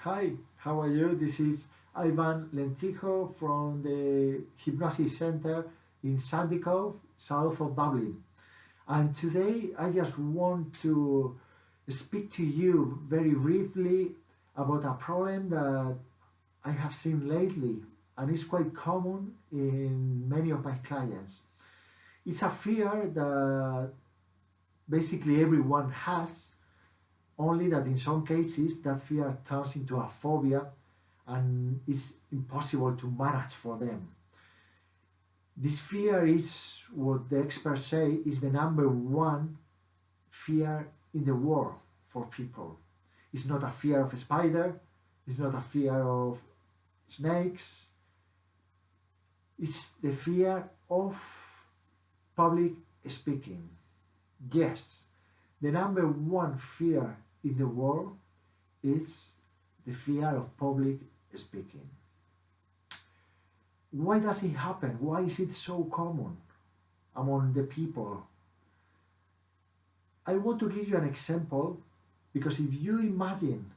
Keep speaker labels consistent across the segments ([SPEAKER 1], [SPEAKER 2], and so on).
[SPEAKER 1] Hi, how are you? This is Ivan Lentijo from the Hypnosis Center in Sandycove, south of Dublin. And today I just want to speak to you very briefly about a problem that I have seen lately and it's quite common in many of my clients. It's a fear that basically everyone has, only that in some cases that fear turns into a phobia and it's impossible to manage for them. This fear is what the experts say is the number one fear in the world for people. It's not a fear of a spider, it's not a fear of snakes, it's the fear of public speaking. Yes, the number one fear in the world is the fear of public speaking. Why does it happen? Why is it so common among the people? I want to give you an example because if you imagine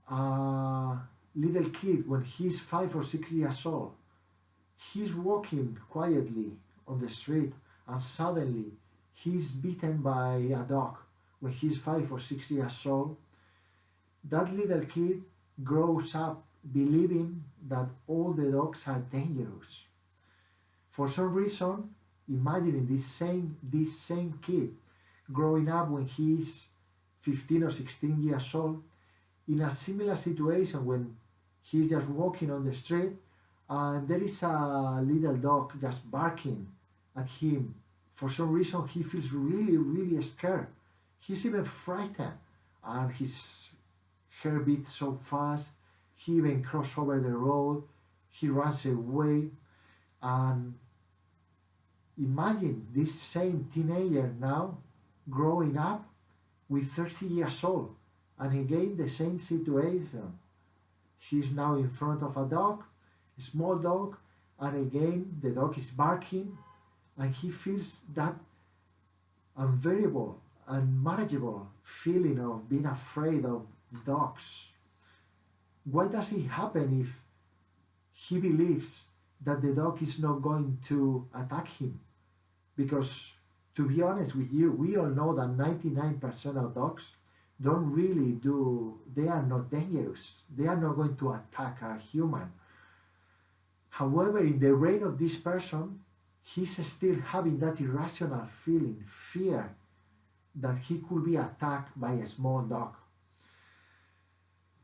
[SPEAKER 1] a little kid when he's 5 or 6 years old, he's walking quietly on the street and suddenly he's bitten by a dog when he's 5 or 6 years old. That little kid grows up believing that all the dogs are dangerous. For some reason, imagining this same kid growing up when he's 15 or 16 years old in a similar situation when he's just walking on the street and there is a little dog just barking at him. For some reason, he feels really, really scared. He's even frightened and his heart beats so fast. He even crosses over the road. He runs away. And imagine this same teenager now growing up with 30 years old. And again, the same situation. He's now in front of a dog, a small dog, and again, the dog is barking, and he feels that unbearable, unmanageable feeling of being afraid of dogs. Why does it happen if he believes that the dog is not going to attack him? Because, to be honest with you, we all know that 99% of dogs don't really they are not dangerous. They are not going to attack a human. However, in the brain of this person, he's still having that irrational feeling, fear, that he could be attacked by a small dog.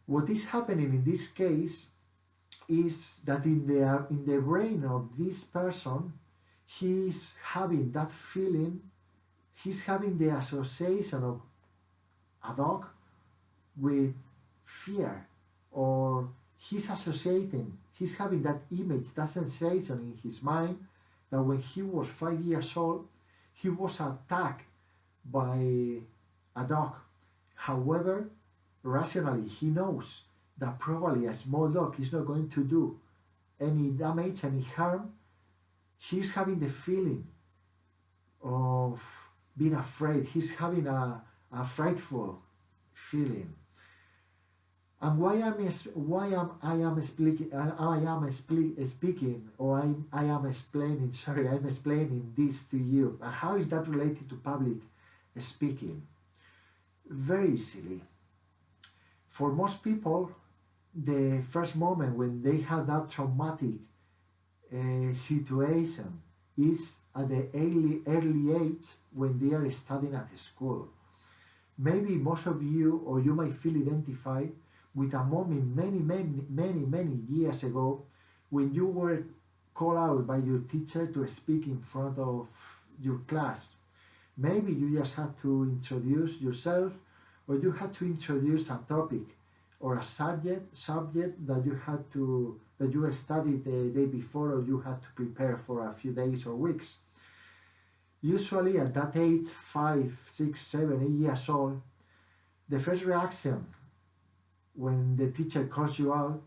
[SPEAKER 1] What is happening in this case is that in the brain of this person, he's having that feeling, he's having the association of a dog with fear, or he's having that image, that sensation in his mind that when he was 5 years old, he was attacked by a dog. However, rationally, he knows that probably a small dog is not going to do any damage, any harm. He's having the feeling of being afraid. He's having a frightful feeling. And I'm explaining this to you. And how is that related to public speaking? Very easily. For most people, the first moment when they have that traumatic situation is at the early age when they are studying at school. Maybe most of you, or you might feel identified with a moment many years ago when you were called out by your teacher to speak in front of your class. Maybe you just had to introduce yourself, or you had to introduce a topic or a subject that you studied the day before, or you had to prepare for a few days or weeks. Usually at that age, 5, 6, 7, 8 years old, the first reaction when the teacher calls you out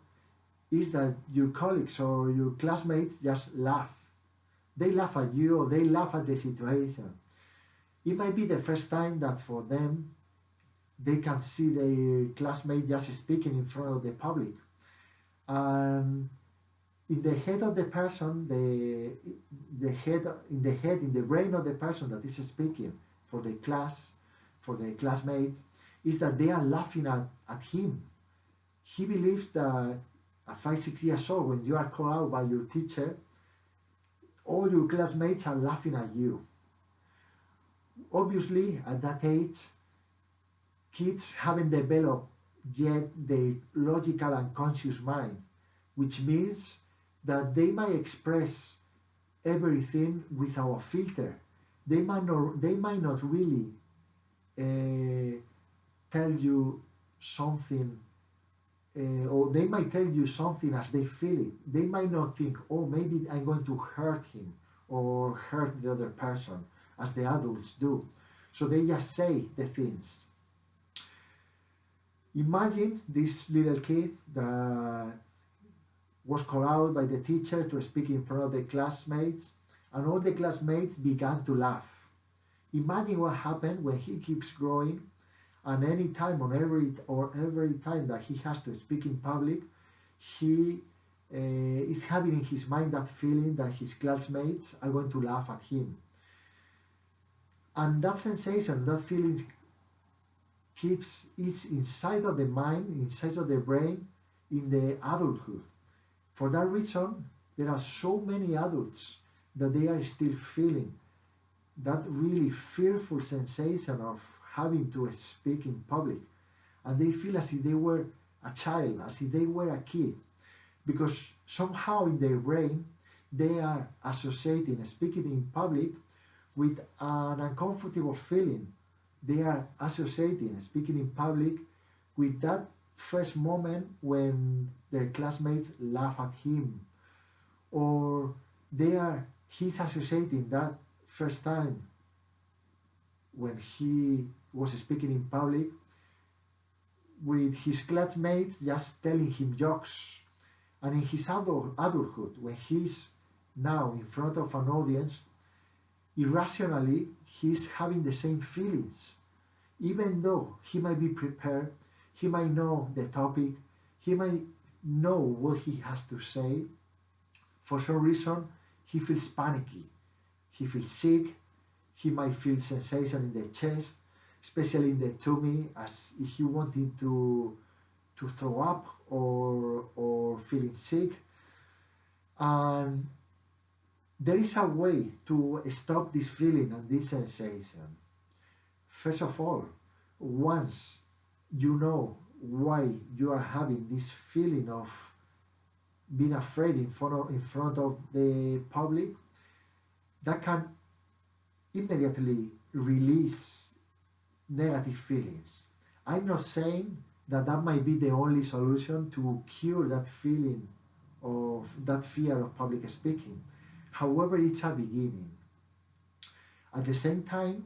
[SPEAKER 1] is that your colleagues or your classmates just laugh. They laugh at you, or they laugh at the situation. It might be the first time that for them they can see their classmate just speaking in front of the public. And in the head of the person, in the brain of the person that is speaking for the class, for the classmates, is that they are laughing at him. He believes that at 5, 6 years old, when you are called out by your teacher, all your classmates are laughing at you. Obviously, at that age, kids haven't developed yet their logical and conscious mind, which means that they might express everything without a filter. They might not really tell you something, or they might tell you something as they feel it. They might not think, oh, maybe I'm going to hurt him or hurt the other person, as the adults do. So they just say the things. Imagine this little kid that was called out by the teacher to speak in front of the classmates, and all the classmates began to laugh. Imagine what happened when he keeps growing, and every time that he has to speak in public, he is having in his mind that feeling that his classmates are going to laugh at him. And that sensation, that feeling is inside of the mind, inside of the brain, in the adulthood. For that reason, there are so many adults that they are still feeling that really fearful sensation of having to speak in public. And they feel as if they were a child, as if they were a kid. Because somehow in their brain, they are associating speaking in public with an uncomfortable feeling. They are associating speaking in public with that first moment when their classmates laugh at him, or he's associating that first time when he was speaking in public with his classmates just telling him jokes. And in his adulthood, when he's now in front of an audience, irrationally he's having the same feelings. Even though he might be prepared, he might know the topic, he might know what he has to say, for some reason he feels panicky, he feels sick, he might feel sensation in the chest, especially in the tummy, as if he wanted to throw up or feeling sick. And there is a way to stop this feeling and this sensation. First of all, once you know why you are having this feeling of being afraid in front of the public, that can immediately release negative feelings. I'm not saying that might be the only solution to cure that feeling of that fear of public speaking. However, it's a beginning. At the same time,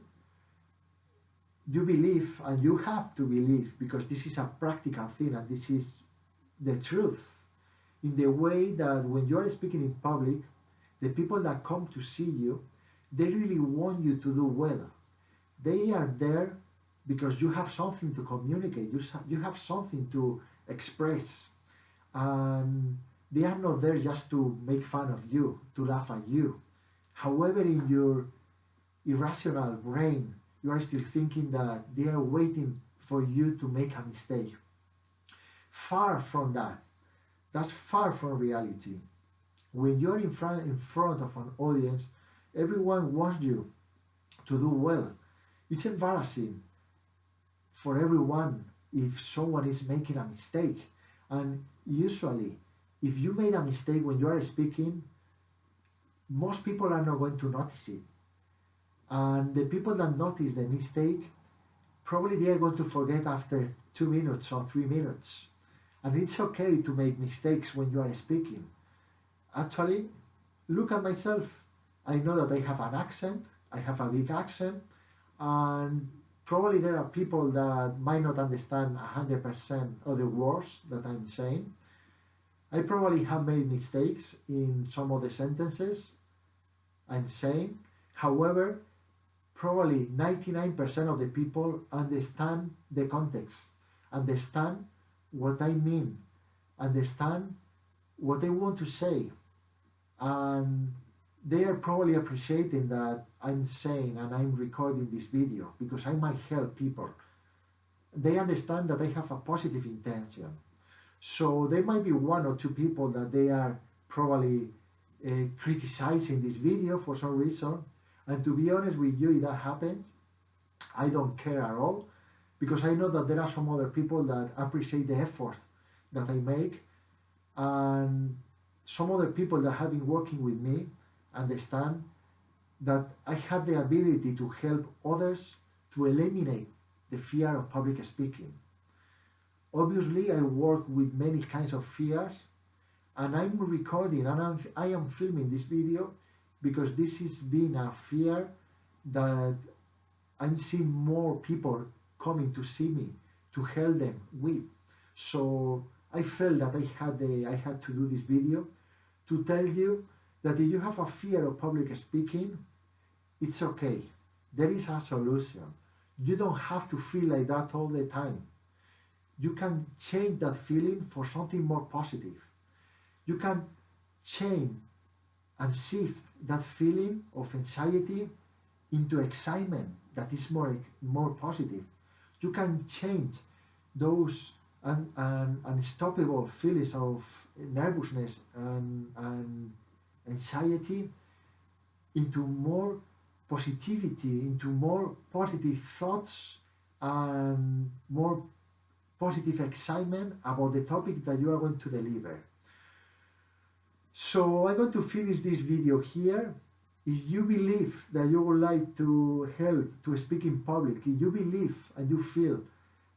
[SPEAKER 1] you believe, and you have to believe, because this is a practical thing and this is the truth, in the way that when you are speaking in public, the people that come to see you, they really want you to do well. They are there because you have something to communicate, you have something to express, and they are not there just to make fun of you, to laugh at you. However, in your irrational brain, you are still thinking that they are waiting for you to make a mistake. Far from that. That's far from reality. When you're in front of an audience, everyone wants you to do well. It's embarrassing for everyone if someone is making a mistake. And usually, if you made a mistake when you are speaking, most people are not going to notice it. And the people that notice the mistake, probably they are going to forget after 2 minutes or 3 minutes. And it's okay to make mistakes when you are speaking. Actually, look at myself. I know that I have an accent, I have a big accent, and probably there are people that might not understand 100% of the words that I'm saying. I probably have made mistakes in some of the sentences I'm saying. However, probably 99% of the people understand the context, understand what I mean, understand what I want to say, and they are probably appreciating that I'm saying and I'm recording this video because I might help people. They understand that I have a positive intention. So there might be one or two people that they are probably criticizing this video for some reason. And to be honest with you, if that happens, I don't care at all, because I know that there are some other people that appreciate the effort that I make, and some other people that have been working with me understand that I have the ability to help others to eliminate the fear of public speaking. Obviously, I work with many kinds of fears, and I'm recording and I am filming this video because this is being a fear that I'm seeing more people coming to see me to help them with. So I felt that I had to do this video to tell you that if you have a fear of public speaking, it's okay. There is a solution. You don't have to feel like that all the time. You can change that feeling for something more positive. You can change and shift that feeling of anxiety into excitement that is more positive. You can change those unstoppable feelings of nervousness and anxiety into more positivity, into more positive thoughts and more positive excitement about the topic that you are going to deliver. So I'm going to finish this video here. If you believe that you would like to help to speak in public, if you believe and you feel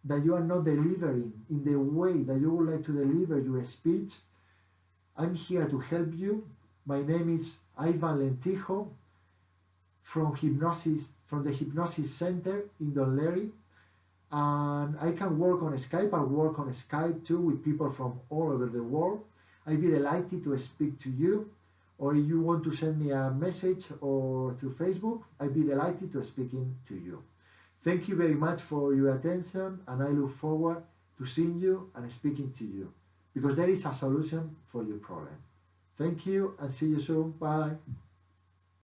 [SPEAKER 1] that you are not delivering in the way that you would like to deliver your speech, I'm here to help you. My name is Lentijo from the Hypnosis Center in Dun Laoghaire, and I can work on Skype. I work on Skype too with people from all over the world. I'd be delighted to speak to you, or if you want to send me a message or through Facebook, I'd be delighted to speaking to you. Thank you very much for your attention, and I look forward to seeing you and speaking to you, because there is a solution for your problem. Thank you and see you soon. Bye.